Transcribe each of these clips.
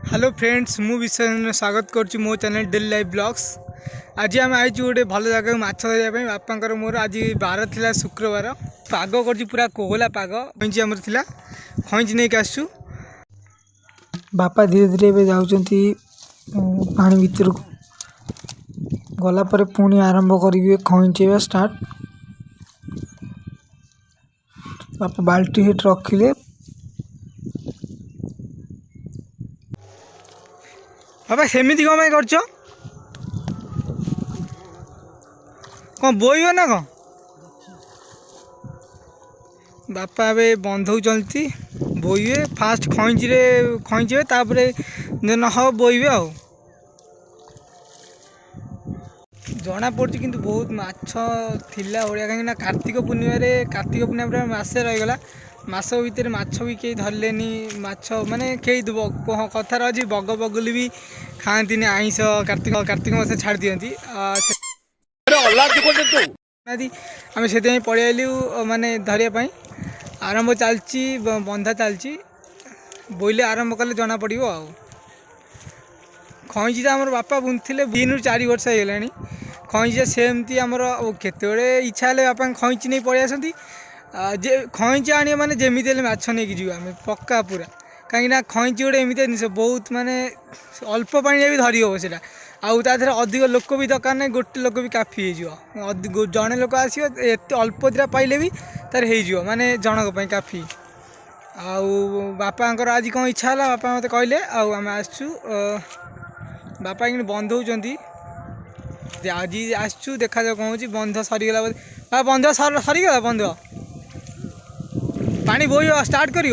Hello friends मु विश्व स्वागत करुच्ची मो चैनल डेली लाइफ ब्लॉग्स। आज आम आई गोटे भल जगह माछ धरने बापा मोर आज बार थिला शुक्रवार पाग कर पूरा कोहला पाग खईंची आमर थिला खईंची नहीं आसु बापा धीरे धीरे जाऊँगी पानी भितर को गलापर पुणी आरंभ करेंगे खईंचेवा स्टार्ट। बापा बाल्टी हेट रखिले बाबा सेमती कम कर कौन बोइब ना कौन बापा ए बंधौ चलती बोइबे फास्ट खईंचे तापर न हम बोइबे आ जना पड़ी कि बहुत माछ थिला भाया कहीं कार्तिक पूर्णिमा मसे रहीगला मास भितर माछ भी कई धरलेनी माछ माने कई कथार अच्छी बग बगुली भी खाती आईस कार्तिक मास छाड़ दिखती आम से पलू माने धरने आरंभ चलती बंधा चलती बोईले आरंभ कले जना पड़ खईंची तो आम बापा बुनते 3 ରୁ 4 वर्ष होगा खईंची सेमती आमर केतबे इच्छा है बापा खईंची नहीं पलि आसती जे खईंची आने माने जमीती माछ नहीं जी आम पक्का पूरा कहीं खईंची गोटे एमती जिन बहुत माने अल्प पानी भी धरी हम से आउे अधिक लोक भी दरकार ना गोटे लोक भी काफी हो जड़े लोक आसो अल्प दिटा पाइले भी तार हो माने जनक काफी बापा आज कौन इच्छा है बापा मत कहले आम आसचु बापा कि बंधौ आज आसचु देखा जाऊ कौन हो बंध सरीगला बाबा बंध सरीगला बंध पानी बोई स्टार्ट कर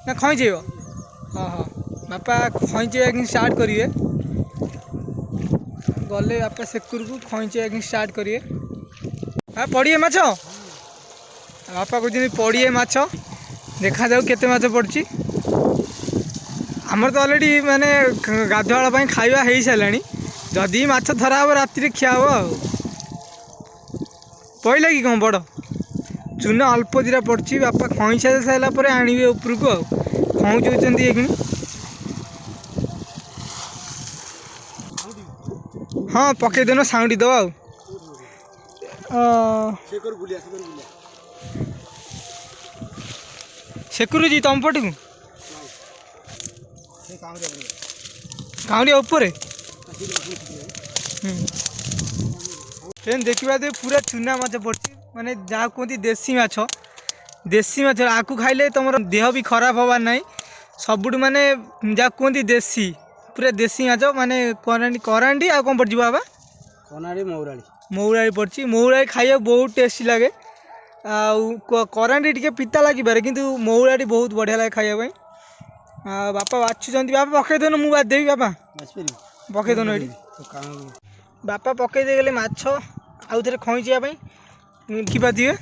ना खईंचेब हाँ बापा खईंचे स्टार्ट करेंगे गले बापा सेकुर को खईंचे स्टार्ट करेंगे हाँ पड़िए माछ बापा कहते पड़िए माछ देखा जाऊ केते माछ पड़ी आमर तो अलरेडी माने गाधुआल खाଇବା हो सारे जदि माछ धरा हम राति खिया हम पहला कि कौन बड़ चून अल्प दिटा पड़ी बापा खईंचा सारापर आणवे उपरक खौचुच्च हाँ पकईदेन साउंडी दवा सेकुरुची तम पट को काउंडिया ऊपर देखा पूरा चूना माछ पड़ी माने जहाँ कहती देसी माछ आकु खाइले तुम देह भी खराब हबार ना सबुठ माने जहाँ कहती देसी पूरा देसी माछ माने करांडी आ कौन पड़ी बाबा मौराड़ी पड़ी मौराड़ी खाइए बहुत टेस्टी लगे करांडी टे पिता लगे किंतु मौराड़ी बहुत बढ़िया लगे खाइबा बापा बाछुंट बापा पकईदेन मुझे देवी बापा पकईदेन ये बापा पकईदे गले माछ आउ थे खईंचापी कि पाते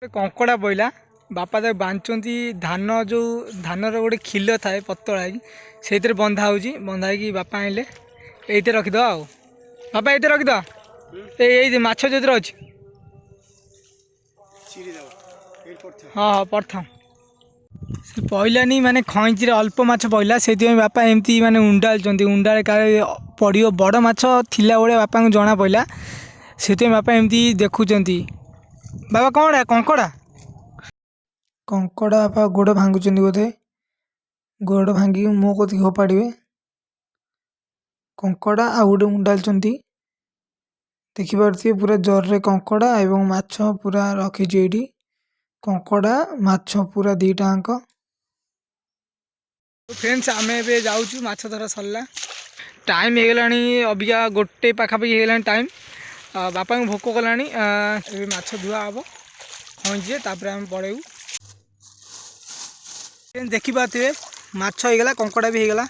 कंकड़ा पड़ा बापा तक बांधुंट धान जो धानर गोटे खिल थाए पतला से बंधा हो बंधा कि बापा आइले ये रखीद बापा ये रखीद ये माछ जो अच्छी हाँ हाँ प्रथम से पहलानी माने खईंची अल्प माछ पड़ा से बापा एमती माने उंडाल उंडा पड़ो बड़ माछ थिला भाया बापा को जना पड़ा से बापा एमती देखुंट बाबा कौन कंकड़ा कंकड़ा बापा गोड़ भांगुं बोधे गोड़ भांगी मो को होपाड़े कंकड़ा आ गोटे उंडाल देखिपे पूरा जर कंकड़ा एवं माछ पूरा रखी ये कंकड़ा माछ पूरा दीटाक फ्रेंड्स आम ए जाऊँ माछ धरा सरला टाइम हो गलानी अबिका गोटे पाखापाखि हो टाइम बापा को भोक कलानी माछ धुआ हम खईंचे तापर आम पड़ेबू देखिपे माछ होगला कंकड़ा भी होगला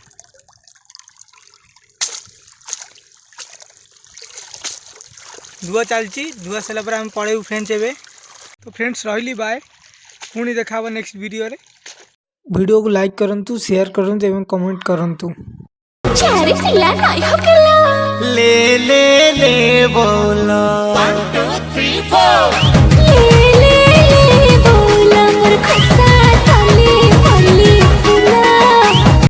धुआ चलती धुआ सारापर आम पड़ेबू फ्रेंड्स एवं तो फ्रेंड्स रही बाय पुणी देखा नेक्स्ट वीडियो को लाइक करंतु शेयर करंतु एवं कमेंट करंतु। ले ले ले बोलो 1 2 3 4